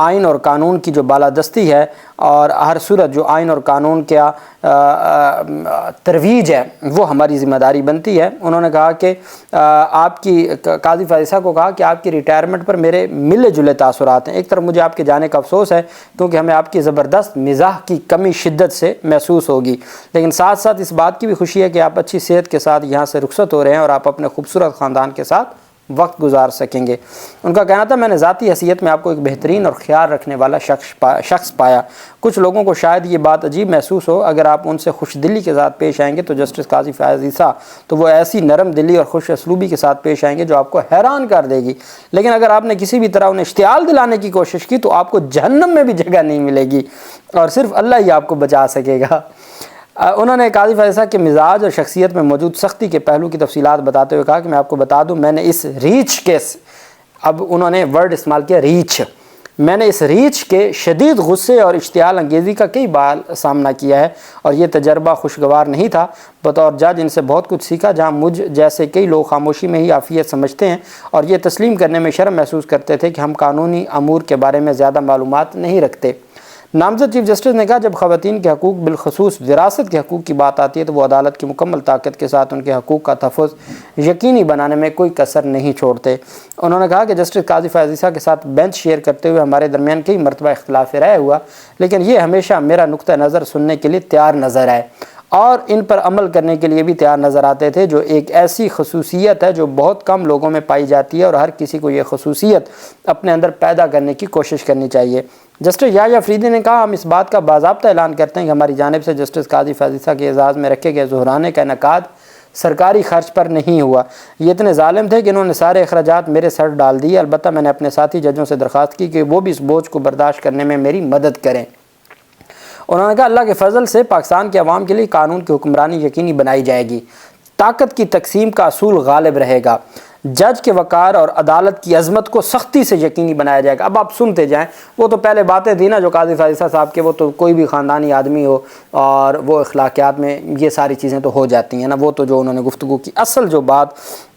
آئین اور قانون کی جو بالادستی ہے اور ہر صورت جو آئین اور قانون کا ترویج ہے وہ ہماری ذمہ داری بنتی ہے۔ انہوں نے کہا کہ آپ کی قاضی فیاض عیسیٰ کو کہا کہ آپ کی ریٹائرمنٹ پر میرے ملے جلے تاثرات ہیں۔ ایک طرف مجھے آپ کے جانے کا افسوس ہے کیونکہ ہمیں آپ کی زبردست مزاح کی کمی شدت سے محسوس ہوگی، لیکن ساتھ ساتھ اس بات کی بھی خوشی ہے کہ آپ اچھی صحت کے ساتھ یہاں سے رخصت ہو رہے ہیں اور آپ اپنے خوبصورت خاندان کے ساتھ وقت گزار سکیں گے۔ ان کا کہنا تھا میں نے ذاتی حیثیت میں آپ کو ایک بہترین اور خیال رکھنے والا شخص پایا۔ کچھ لوگوں کو شاید یہ بات عجیب محسوس ہو، اگر آپ ان سے خوش دلی کے ساتھ پیش آئیں گے تو جسٹس قاضی فیاض عیسیٰ تو وہ ایسی نرم دلی اور خوش اسلوبی کے ساتھ پیش آئیں گے جو آپ کو حیران کر دے گی، لیکن اگر آپ نے کسی بھی طرح انہیں اشتعال دلانے کی کوشش کی تو آپ کو جہنم میں بھی جگہ نہیں ملے گی اور صرف اللہ ہی آپ کو بچا سکے گا۔ انہوں نے قاضی فیاض عیسیٰ کے مزاج اور شخصیت میں موجود سختی کے پہلو کی تفصیلات بتاتے ہوئے کہا کہ میں آپ کو بتا دوں میں نے اس ریچ کے، اب انہوں نے ورڈ استعمال کیا ریچ، میں نے اس ریچ کے شدید غصے اور اشتعال انگیزی کا کئی بار سامنا کیا ہے اور یہ تجربہ خوشگوار نہیں تھا۔ بطور جج ان سے بہت کچھ سیکھا، جہاں مجھ جیسے کئی لوگ خاموشی میں ہی عافیت سمجھتے ہیں اور یہ تسلیم کرنے میں شرم محسوس کرتے تھے کہ ہم قانونی امور کے بارے میں زیادہ معلومات نہیں رکھتے۔ نامزد چیف جسٹس نے کہا جب خواتین کے حقوق بالخصوص وراثت کے حقوق کی بات آتی ہے تو وہ عدالت کی مکمل طاقت کے ساتھ ان کے حقوق کا تحفظ یقینی بنانے میں کوئی کسر نہیں چھوڑتے۔ انہوں نے کہا کہ جسٹس قاضی فیاض عیسیٰ کے ساتھ بینچ شیئر کرتے ہوئے ہمارے درمیان کئی مرتبہ اختلاف رائے ہوا، لیکن یہ ہمیشہ میرا نقطہ نظر سننے کے لیے تیار نظر آئے اور ان پر عمل کرنے کے لیے بھی تیار نظر آتے تھے، جو ایک ایسی خصوصیت ہے جو بہت کم لوگوں میں پائی جاتی ہے اور ہر کسی کو یہ خصوصیت اپنے اندر پیدا کرنے کی کوشش کرنی چاہیے۔ جسٹس یحییٰ افریدی نے کہا ہم اس بات کا باضابطہ اعلان کرتے ہیں کہ ہماری جانب سے جسٹس قاضی فیاض عیسیٰ کے اعزاز میں رکھے گئے ظہرانے کا انعقاد سرکاری خرچ پر نہیں ہوا۔ یہ اتنے ظالم تھے کہ انہوں نے سارے اخراجات میرے سر ڈال دیے، البتہ میں نے اپنے ساتھی ججوں سے درخواست کی کہ وہ بھی اس بوجھ کو برداشت کرنے میں میری مدد کریں۔ انہوں نے کہا اللہ کے فضل سے پاکستان کے عوام کے لیے قانون کی حکمرانی یقینی بنائی جائے گی، طاقت کی تقسیم کا اصول غالب رہے گا، جج کے وقار اور عدالت کی عظمت کو سختی سے یقینی بنایا جائے گا۔ اب آپ سنتے جائیں، وہ تو پہلے باتیں تھیں نا جو قاضی فیاض عیسیٰ صاحب کے، وہ تو کوئی بھی خاندانی آدمی ہو اور وہ اخلاقیات میں یہ ساری چیزیں تو ہو جاتی ہیں نا، وہ تو جو انہوں نے گفتگو کی اصل جو بات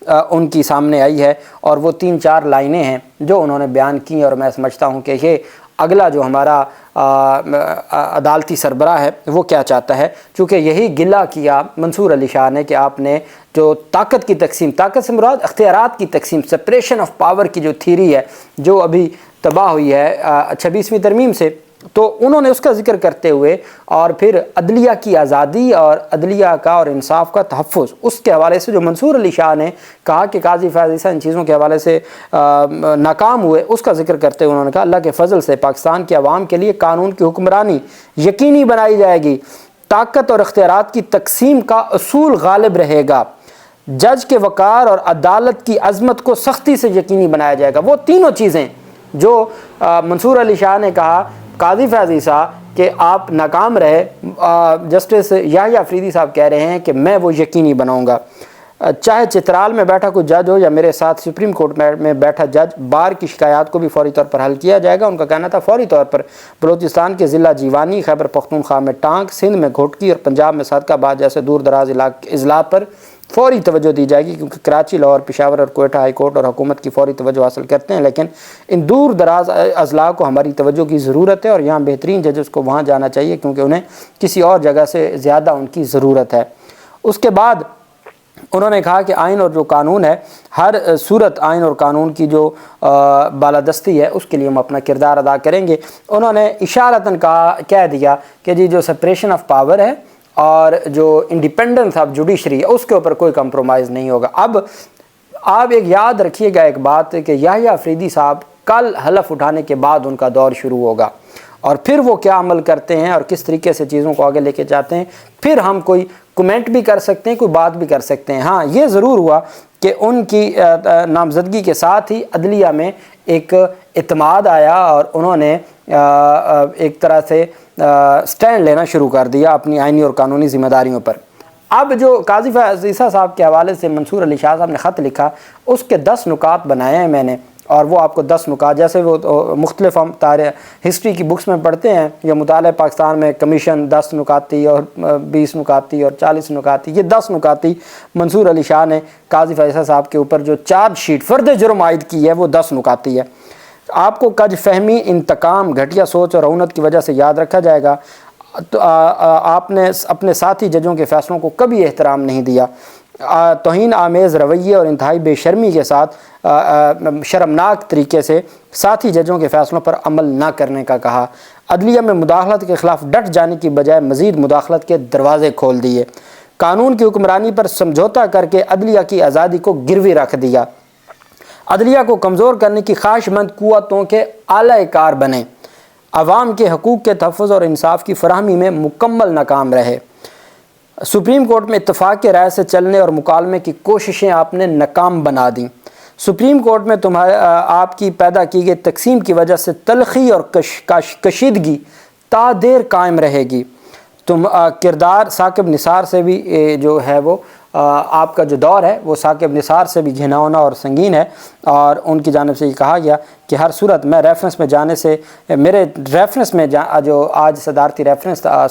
ان کی سامنے آئی ہے اور وہ 3-4 لائنیں ہیں جو انہوں نے بیان کی، اور میں سمجھتا ہوں کہ یہ اگلا جو ہمارا عدالتی سربراہ ہے وہ کیا چاہتا ہے، چونکہ یہی گلہ کیا منصور علی شاہ نے کہ آپ نے جو طاقت کی تقسیم، طاقت سے مراد اختیارات کی تقسیم، سپریشن آف پاور کی جو تھیری ہے جو ابھی تباہ ہوئی ہے 26ویں ترمیم سے، تو انہوں نے اس کا ذکر کرتے ہوئے اور پھر عدلیہ کی آزادی اور عدلیہ کا اور انصاف کا تحفظ، اس کے حوالے سے جو منصور علی شاہ نے کہا کہ قاضی فیاض عیسیٰ ان چیزوں کے حوالے سے ناکام ہوئے، اس کا ذکر کرتے ہوئے انہوں نے کہا اللہ کے فضل سے پاکستان کے عوام کے لیے قانون کی حکمرانی یقینی بنائی جائے گی، طاقت اور اختیارات کی تقسیم کا اصول غالب رہے گا، جج کے وقار اور عدالت کی عظمت کو سختی سے یقینی بنایا جائے گا۔ وہ تینوں چیزیں جو منصور علی شاہ نے کہا قاضی فیاض عیسیٰ کہ آپ ناکام رہے، جسٹس یحییٰ افریدی صاحب کہہ رہے ہیں کہ میں وہ یقینی بناؤں گا، چاہے چترال میں بیٹھا کوئی جج ہو یا میرے ساتھ سپریم کورٹ میں بیٹھا جج، بار کی شکایات کو بھی فوری طور پر حل کیا جائے گا۔ ان کا کہنا تھا فوری طور پر بلوچستان کے ضلع جیوانی، خیبر پختونخوا میں ٹانک، سندھ میں گھوٹکی اور پنجاب میں صدقہ آباد جیسے دور دراز اضلاع پر فوری توجہ دی جائے گی، کیونکہ کراچی، لاہور، پشاور اور کوئٹہ ہائی کورٹ اور حکومت کی فوری توجہ حاصل کرتے ہیں، لیکن ان دور دراز اضلاع کو ہماری توجہ کی ضرورت ہے اور یہاں بہترین ججز کو وہاں جانا چاہیے کیونکہ انہیں کسی اور جگہ سے زیادہ ان کی ضرورت ہے۔ اس کے بعد انہوں نے کہا کہ آئین اور جو قانون ہے، ہر صورت آئین اور قانون کی جو بالادستی ہے اس کے لیے ہم اپنا کردار ادا کریں گے۔ انہوں نے اشارتاً کہہ دیا کہ جی جو سپریشن آف پاور ہے اور جو انڈیپینڈنس آف جوڈیشری ہے اس کے اوپر کوئی کمپرومائز نہیں ہوگا۔ اب آپ ایک یاد رکھیے گا ایک بات کہ یحییٰ افریدی صاحب کل حلف اٹھانے کے بعد ان کا دور شروع ہوگا اور پھر وہ کیا عمل کرتے ہیں اور کس طریقے سے چیزوں کو آگے لے کے جاتے ہیں، پھر ہم کوئی کمنٹ بھی کر سکتے ہیں، کوئی بات بھی کر سکتے ہیں۔ ہاں یہ ضرور ہوا کہ ان کی نامزدگی کے ساتھ ہی عدلیہ میں ایک اعتماد آیا اور انہوں نے ایک طرح سے سٹینڈ لینا شروع کر دیا اپنی آئینی اور قانونی ذمہ داریوں پر۔ اب جو قاضی فیاض عیسیٰ صاحب کے حوالے سے منصور علی شاہ صاحب نے خط لکھا، اس کے 10 نکات بنائے ہیں میں نے، اور وہ آپ کو 10 نکات جیسے وہ مختلف ہم ہسٹری کی بکس میں پڑھتے ہیں یا مطالعہ پاکستان میں کمیشن 10 نکات تھی اور 20 نکات تھی اور 40 نکات تھی، یہ 10 نکات تھی منصور علی شاہ نے قاضی فیاض عیسیٰ صاحب کے اوپر جو چارج شیٹ فرد جرم عائد کی ہے وہ 10 نکات ہے۔ آپ کو کج فہمی، انتقام، گھٹیا سوچ اور رعونت کی وجہ سے یاد رکھا جائے گا۔ تو آپ نے اپنے ساتھی ججوں کے فیصلوں کو کبھی احترام نہیں دیا۔ توہین آمیز رویے اور انتہائی بے شرمی کے ساتھ شرمناک طریقے سے ساتھی ججوں کے فیصلوں پر عمل نہ کرنے کا کہا۔ عدلیہ میں مداخلت کے خلاف ڈٹ جانے کی بجائے مزید مداخلت کے دروازے کھول دیے۔ قانون کی حکمرانی پر سمجھوتا کر کے عدلیہ کی آزادی کو گروی رکھ دیا۔ عدلیہ کو کمزور کرنے کی خواہش مند قوتوں کے اعلی کار بنے۔ عوام کے حقوق کے تحفظ اور انصاف کی فراہمی میں مکمل ناکام رہے۔ سپریم کورٹ میں اتفاق کے رائے سے چلنے اور مکالمے کی کوششیں آپ نے ناکام بنا دیں۔ سپریم کورٹ میں آپ کی پیدا کی گئی تقسیم کی وجہ سے تلخی اور کشیدگی تا دیر قائم رہے گی۔ کردار ثاقب نثار سے بھی جو ہے وہ آپ کا جو دور ہے وہ ثاقب نثار سے بھی گھناؤنا اور سنگین ہے، اور ان کی جانب سے یہ کہا گیا کہ ہر صورت میں ریفرنس میں جانے سے میرے ریفرنس میں جو آج صدارتی ریفرنس تھا،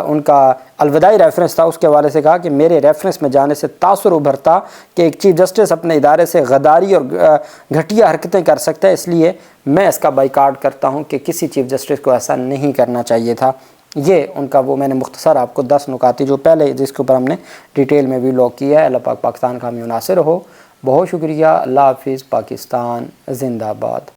ان کا الوداعی ریفرنس تھا، اس کے حوالے سے کہا کہ میرے ریفرنس میں جانے سے تاثر ابھرتا کہ ایک چیف جسٹس اپنے ادارے سے غداری اور گھٹیا حرکتیں کر سکتا ہے، اس لیے میں اس کا بائیکاٹ کرتا ہوں کہ کسی چیف جسٹس کو ایسا نہیں کرنا چاہیے تھا۔ یہ ان کا وہ میں نے مختصر آپ کو 10 نکات جو پہلے جس کے اوپر ہم نے ڈیٹیل میں بھی لاگ کیا ہے۔ اللہ پاک پاکستان کا حامی و ناصر ہو۔ بہت شکریہ۔ اللہ حافظ۔ پاکستان زندہ باد۔